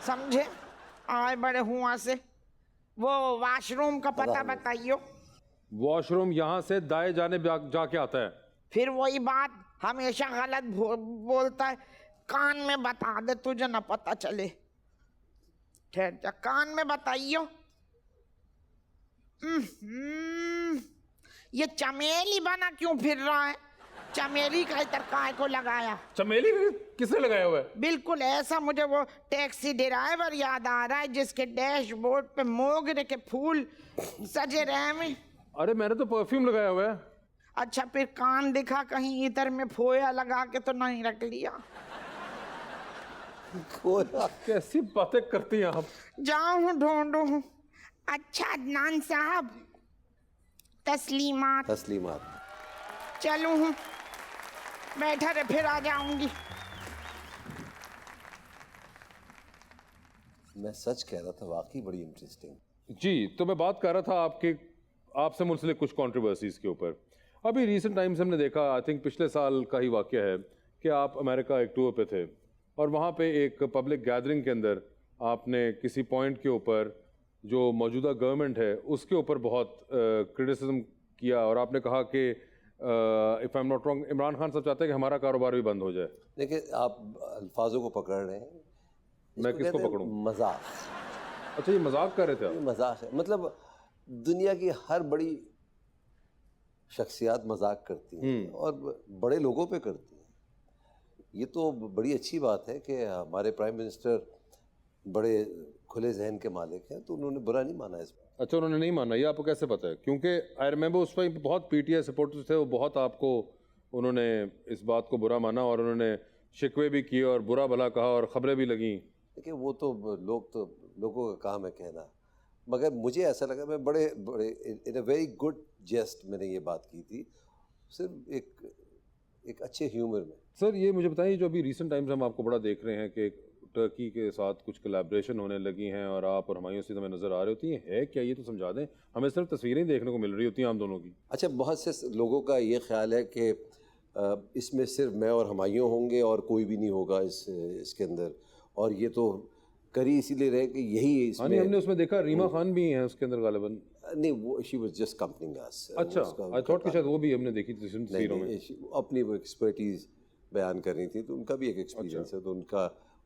समझे? आए बड़े हुआ से वो वॉशरूम का पता बताइयो। वॉशरूम यहाँ से दाएं जाने जाके आता है। फिर वही बात हमेशा गलत बोलता है। कान में बता दे तुझे ना पता चले। ठहर जा, कान में बताइयो। ये चमेली बना क्यों फिर रहा है? चमेली का इधर काय को लगाया? चमेली किसने लगाया हुआ है? बिल्कुल ऐसा मुझे वो टैक्सी ड्राइवर याद आ रहा है जिसके डैशबोर्ड पे मोगरे के फूल सजे रहे हैं। अरे मैंने तो परफ्यूम लगाया हुआ है। अच्छा फिर कान दिखा कहीं, इधर में फोया लगा के तो नहीं रख लिया? कैसी बातें करती हैं आप? जाऊं ढूंढूं। अच्छा अदनान साहब, तस्लीमात। चलूं हूँ, बैठा रहे, फिर आ जाऊंगी। मैं सच कह रहा था, वाकई बड़ी इंटरेस्टिंग। जी, तो मैं बात कर रहा था आपसे मुंसलिक कुछ कंट्रोवर्सीज के ऊपर। अभी रिसेंट टाइम्स हमने देखा, आई थिंक पिछले साल का ही वाकया है, कि आप अमेरिका एक टूर पे थे और वहाँ पे एक पब्लिक गैदरिंग के अंदर आपने किसी पॉइंट के ऊपर जो मौजूदा गवर्नमेंट है उसके ऊपर बहुत क्रिटिसिज्म किया और आपने कहा कि if I am not wrong, Imran Khan साहब चाहते हैं कि हमारा कारोबार भी बंद हो जाए। देखिए आप अल्फाजों को पकड़ रहे हैं। मैं किसको पकड़ूं? मजाक। अच्छा ये मजाक कर रहे थे आप? मजाक है, मतलब दुनिया की हर बड़ी शख्सियात मजाक करती हैं और बड़े लोगों पे करती हैं। ये तो बड़ी अच्छी बात है कि हमारे प्राइम मिनिस्टर बड़े खुले जहन के मालिक हैं, तो उन्होंने बुरा नहीं माना इस बात। अच्छा उन्होंने नहीं माना, ये आपको कैसे पता है? क्योंकि आई रिमेंबर उस पर बहुत पीटीआई सपोर्टर्स थे, वो बहुत आपको उन्होंने इस बात को बुरा माना और उन्होंने शिकवे भी किए और बुरा भला कहा और ख़बरें भी लगीं। देखिए वो तो लोगों का काम है कहना, मगर मुझे ऐसा लगा, मैं बड़े इन अ वेरी गुड जेस्ट मैंने ये बात की थी, सिर्फ एक अच्छे ह्यूमर में। सर ये मुझे बताइए, जो अभी रिसेंट टाइम्स हम आपको बड़ा देख रहे हैं कि टर्की के साथ कुछ कोलैबोरेशन होने लगी हैं और आप और हुमायूं अहमद हमें नज़र आ रहे होती है क्या? ये तो समझा दें, हमें सिर्फ तस्वीरें ही देखने को मिल रही होती हैं हम दोनों की। अच्छा, बहुत से लोगों का ये ख्याल है कि इसमें सिर्फ मैं और हुमायूं होंगे और कोई भी नहीं होगा इसके अंदर, और ये तो करी इसीलिए रहे कि यही इसमें। हमने उसमें देखा रीमा खान भी हैं उसके अंदर गालिबन। नहीं, वो शी वाज जस्ट कंपनिंग अस। अच्छा, आई थॉट कि शायद वो भी हमने देखी थी तस्वीरों में। अपनी वो एक्सपर्टीज बयान कर रही थी, तो उनका भी एक एक्सपीरियंस है, तो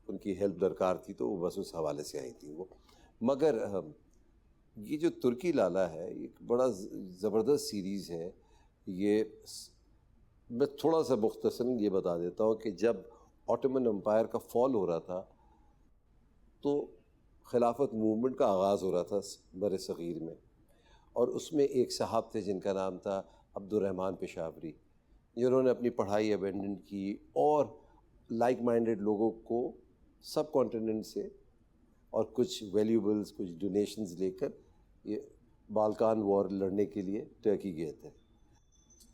उनकी हेल्प दरकार थी, तो वो बस उस हवाले से आई थी वो। मगर ये जो तुर्की लाला है, एक बड़ा ज़बरदस्त सीरीज़ है ये। मैं थोड़ा सा मुख्तसरन ये बता देता हूँ कि जब ऑटोमन एम्पायर का फॉल हो रहा था तो खिलाफत मूवमेंट का आगाज़ हो रहा था बर सग़ीर में, और उसमें एक साहब थे जिनका नाम था अब्दुर्रहमान पेशावरी, जिन्होंने अपनी पढ़ाई अबेंडन की और लाइक माइंडेड लोगों को सब कॉन्टिनेंट से और कुछ वैल्यूबल्स, कुछ डोनेशंस लेकर ये बाल्कान वॉर लड़ने के लिए टर्की गए थे,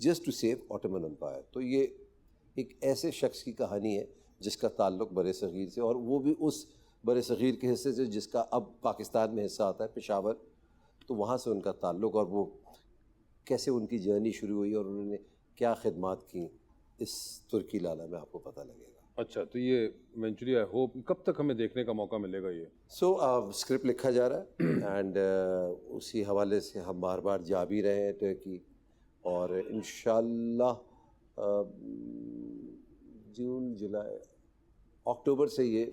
just to save Ottoman empire. तो ये एक ऐसे शख्स की कहानी है जिसका ताल्लुक़ बर सग़ीर से, और वो भी उस बर सग़ीर के हिस्से से जिसका अब पाकिस्तान में हिस्सा आता है, पेशावर, तो वहाँ से उनका ताल्लुक़ और वो कैसे उनकी जर्नी शुरू हुई और उन्होंने क्या खिदमात की, इस तुर्की लाला में आपको पता लगेगा। अच्छा, तो ये इवेंचुअली आई होप कब तक हमें देखने का मौका मिलेगा ये? स्क्रिप्ट लिखा जा रहा है एंड उसी हवाले से हम बार बार जा भी रहे हैं टर्की, और इंशाल्लाह जून जुलाई अक्टूबर से ये।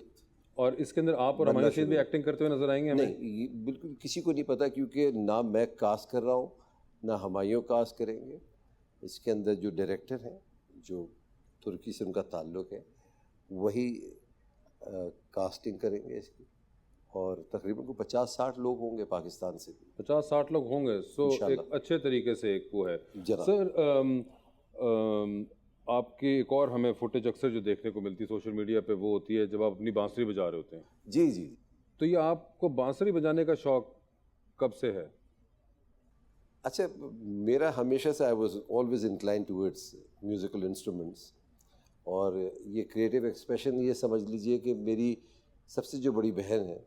और इसके अंदर आप और बनना हमारे भी शुरू। एक्टिंग करते हुए नजर आएंगे हमें? नहीं, ये बिल्कुल किसी को नहीं पता, क्योंकि ना मैं कास्ट कर रहा हूँ ना हमायूं कास्ट करेंगे। इसके अंदर जो डायरेक्टर हैं, जो तुर्की से उनका ताल्लुक़ है, वही कास्टिंग करेंगे इसकी। और तकरीबन को 50-60 लोग होंगे पाकिस्तान से भी। 50-60 लोग होंगे। सो इंशाल्लाह। एक अच्छे तरीके से एक वो है। जनाब। सर आपकी एक और हमें फुटेज अक्सर जो देखने को मिलती है सोशल मीडिया पे, वो होती है जब आप अपनी बांसुरी बजा रहे होते हैं। जी जी। तो ये आपको बांसुरी बजाने का शौक कब से है? अच्छा, मेरा हमेशा से I was always incline towards musical instruments. और ये क्रिएटिव एक्सप्रेशन, ये समझ लीजिए कि मेरी सबसे जो बड़ी बहन है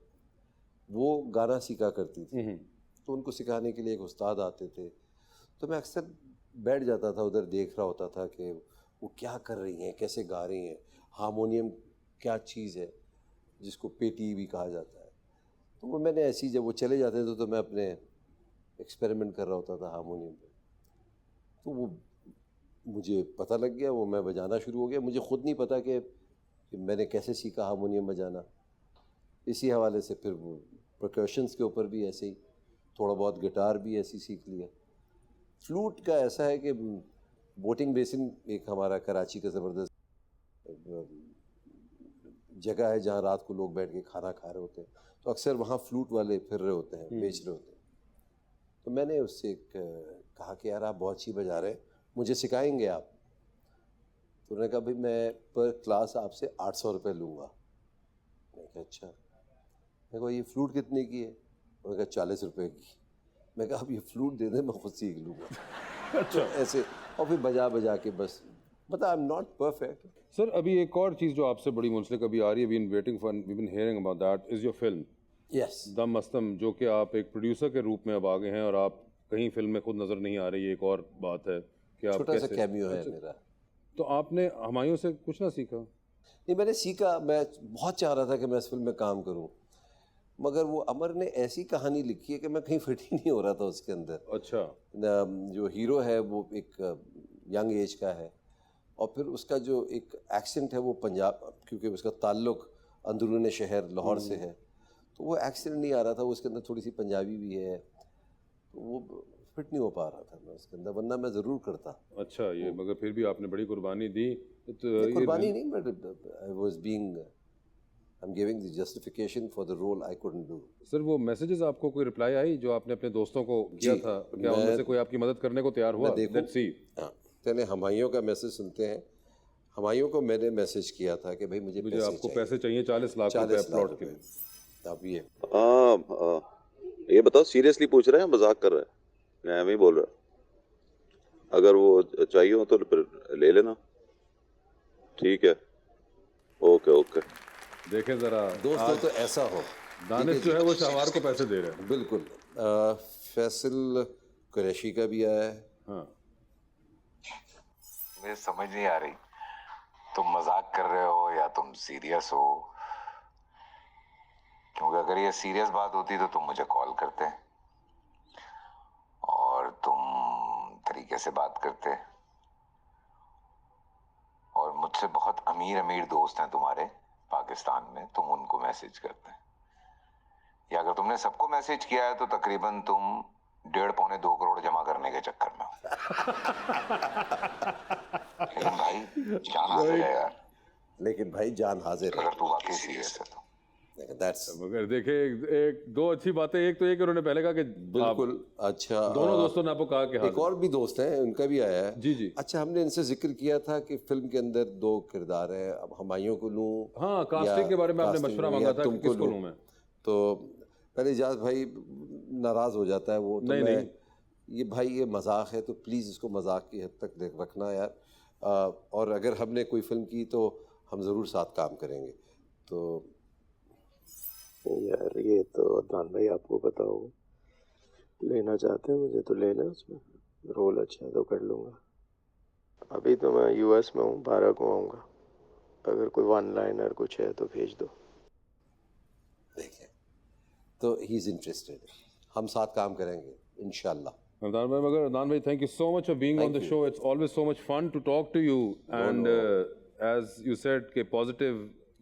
वो गाना सीखा करती थी, तो उनको सिखाने के लिए एक उस्ताद आते थे। तो मैं अक्सर बैठ जाता था उधर, देख रहा होता था कि वो क्या कर रही हैं, कैसे गा रही हैं, हारमोनियम क्या चीज़ है जिसको पेटी भी कहा जाता है। तो वो मैंने ऐसी, जब वो चले जाते थे तो मैं अपने एक्सपेरिमेंट कर रहा होता था हारमोनियम पे। तो वो मुझे पता लग गया, वो मैं बजाना शुरू हो गया। मुझे ख़ुद नहीं पता कि मैंने कैसे सीखा हारमोनियम बजाना। इसी हवाले से फिर वो परकशंस के ऊपर भी ऐसे ही, थोड़ा बहुत गिटार भी ऐसे ही सीख लिया। फ्लूट का ऐसा है कि बोटिंग बेसिन एक हमारा कराची का ज़बरदस्त जगह है जहाँ रात को लोग बैठ के खाना खा रहे होते हैं, तो अक्सर वहाँ फ्लूट वाले फिर रहे होते हैं, बेच रहे होते हैं। तो मैंने उससे कहा कि यार आप बहुत अच्छी बजा रहे हैं, मुझे सिखाएंगे आप? तो उन्होंने कहा भाई मैं पर क्लास आपसे 800 रुपये लूँगा। मैंने कहा अच्छा। मैं कहा ये फ्लूट कितने की है? उन्होंने कहा 40 रुपये की। मैं कहा अब ये फ्लूट दे दे, मैं खुद सीख लूँगा। तो ऐसे, और फिर बजा बजा के बस, but I am not perfect. Sir अभी एक और चीज़ जो आपसे बड़ी मुंसलिक अभी आ रही है, we been waiting for, we been hearing about that is your film yes. Dum Mastam, जो कि आप एक प्रोड्यूसर के रूप में अब आ गए हैं और आप कहीं फिल्म में खुद नज़र नहीं आ रही है। एक और बात है कि आप छोटा सा कैसे, कैमियो है मेरा। तो आपने हमायूं से कुछ ना सीखा? नहीं, मैंने सीखा। मैं बहुत चाह रहा था कि मैं इस फिल्म में काम करूं, मगर वो अमर ने ऐसी कहानी लिखी है कि मैं कहीं फिट ही नहीं हो रहा था उसके अंदर। अच्छा। जो हीरो है वो एक यंग एज का है, और फिर उसका जो एक एक्सेंट है वो पंजाब, क्योंकि उसका ताल्लुक अंदरूनी शहर लाहौर से है, तो वो एक्सेंट नहीं आ रहा था। उसके अंदर थोड़ी सी पंजाबी भी है, तो वो फिट नहीं हो पा रहा था मैं उसके अंदर, वरना मैं ज़रूर करता। अच्छा, ये मगर फिर भी आपने बड़ी कुर्बानी दी। तो कुर्बानी नहीं, but I was being, I am giving the justification for the role I couldn't do. Sir वो मैसेजेस आपको कोई रिप्लाई आई जो आपने अपने दोस्तों को किया जी, था? क्या उनमें से कोई आपकी मदद करने को तैयार हुआ? Let's see. हाँ, पहले हमायूं का मैसेज सुनते हैं। हमायूं को मैंने मैसेज किया था कि भाई मुझे आपको पैसे चाहिए 40 लाख रुपए प्लॉट के लिए। अब ये ये बताओ, सीरियसली पूछ रहे हैं मजाक कर रहे हैं? मैं ही बोल रहा। अगर वो चाहिए हो तो फिर ले लेना। ठीक है, ओके ओके। देखें जरा दोस्तों, तो ऐसा हो, दानिश जो है वो शाहवार को पैसे दे रहे हैं। बिल्कुल। फैसल कुरैशी का भी आया है। हाँ, मुझे समझ नहीं आ रही तुम मजाक कर रहे हो या तुम सीरियस हो, क्योंकि अगर ये सीरियस बात होती तो तुम मुझे कॉल करते और तुम तरीके से बात करते। और मुझसे बहुत अमीर अमीर दोस्त हैं तुम्हारे पाकिस्तान में, तुम उनको मैसेज करते हैं। या अगर तुमने सबको मैसेज किया है तो तकरीबन तुम 1.5-2 करोड़ जमा करने के चक्कर में हो। लेकिन भाई जान हाजिर है यार। लेकिन भाई जान हाजिर है, अगर तू वाकई सीरियस है तो। मगर देखे एक दो अच्छी बातें। एक तो ये कि उन्होंने पहले कहा कि बिल्कुल। अच्छा, दोनों दोस्तों ने आपको कहा कि एक और भी दोस्त हैं, उनका भी आया है। जी जी। अच्छा, हमने इनसे जिक्र किया था कि फिल्म के अंदर 2 किरदार हैं, अब हमायूं को लूं, हाँ, कास्टिंग के बारे में आपने मशवरा मांगा था कि किसको लूं मैं। तो पहले इजाज़ भाई नाराज़ हो जाता है वो, तो नहीं, मैं ये भाई ये मजाक है, तो प्लीज़ इसको मजाक की हद तक रखना यार। और अगर हमने कोई फिल्म की तो हम ज़रूर साथ काम करेंगे। तो यार ये तो अदनान भाई आपको पता होगा, लेना चाहते हैं मुझे तो ले लें, उसमें रोल अच्छा है तो कर लूँगा। अभी तो मैं यूएस में हूँ, 12 को आऊँगा। अगर कोई 1 लाइनर कुछ है तो भेज दो। देखिए, तो ही इज़ इंटरेस्टेड, हम साथ काम करेंगे इंशाल्लाह। Adnan bhai, मगर Adnan bhai, thank you so much for being on the show. It's always so much fun to talk to you. And as you said कि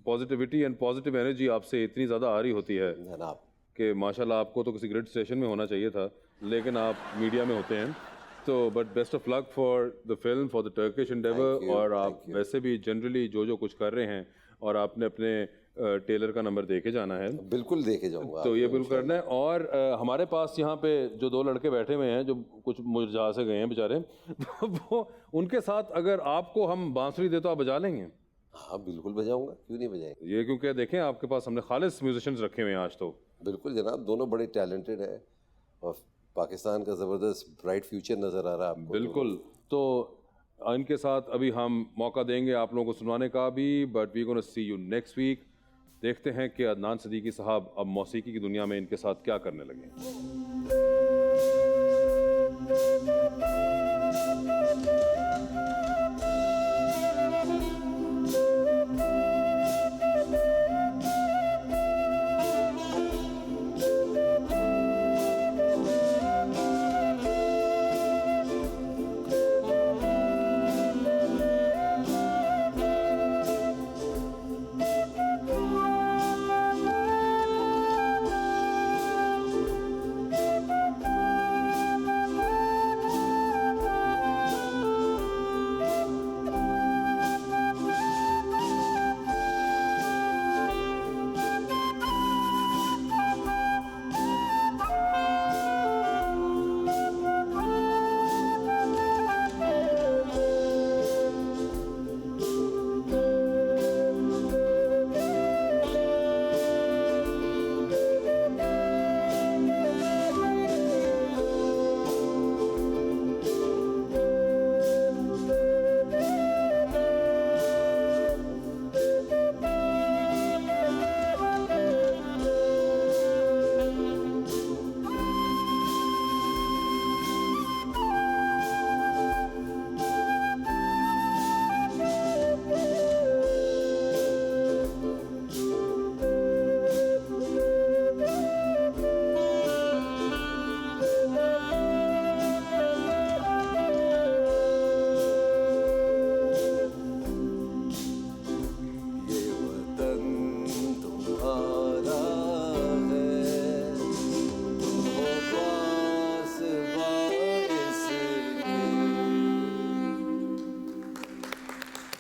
positivity and positive energy आपसे इतनी ज़्यादा आ रही होती है जनाब कि माशाल्लाह आपको तो किसी ग्रेट स्टेशन में होना चाहिए था, लेकिन आप मीडिया में होते हैं. तो but best of luck for the film, for the Turkish Endeavour. और आप वैसे भी जनरली जो कुछ कर रहे हैं और आपने अपने टेलर का नंबर दे के जाना है. बिल्कुल देखे जाऊंगा. तो ये बिल्कुल करना है. और हमारे पास यहाँ पे जो 2 लड़के बैठे हुए हैं जो कुछ मुरझा से गए हैं बेचारे, तो वो उनके साथ अगर आपको हम बांसुरी दे तो आप बजा लेंगे? हाँ बिल्कुल बजाऊंगा, क्यों नहीं बजाएंगे. ये क्योंकि देखें आपके पास हमने खालिस म्यूजिशियंस रखे हुए हैं आज. तो बिल्कुल जनाब, दोनों बड़े टैलेंटेड है और पाकिस्तान का ज़बरदस्त ब्राइट फ्यूचर नज़र आ रहा है आपको. बिल्कुल. तो इनके साथ अभी हम मौका देंगे आप लोगों को सुनवाने का भी, but we gonna see you next week. देखते हैं कि अदनान सिद्दीकी साहब अब मौसीकी की दुनिया में इनके साथ क्या करने लगे.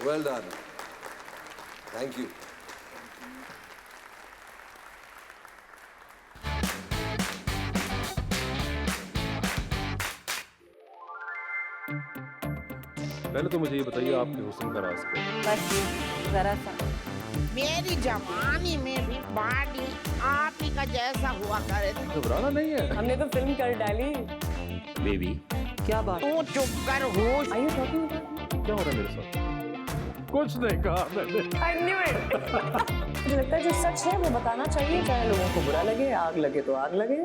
Well done. Thank you. पहले तो मुझे ये बताइए आपके हुस्न का राज क्या है? बस जरा सा मेरी जवानी में भी बॉडी आप ही का जैसा हुआ करे थे. घबराना नहीं है. हमने तो फिल्म कर डाली. बेबी क्या बात? तू चुप कर होश. Are you talking? क्या हो रहा है मेरे साथ? कुछ नहीं कहा मैंने. I knew it. मुझे लगता है जो सच है वो बताना चाहिए, चाहे लोगों को बुरा लगे, आग लगे तो आग लगे.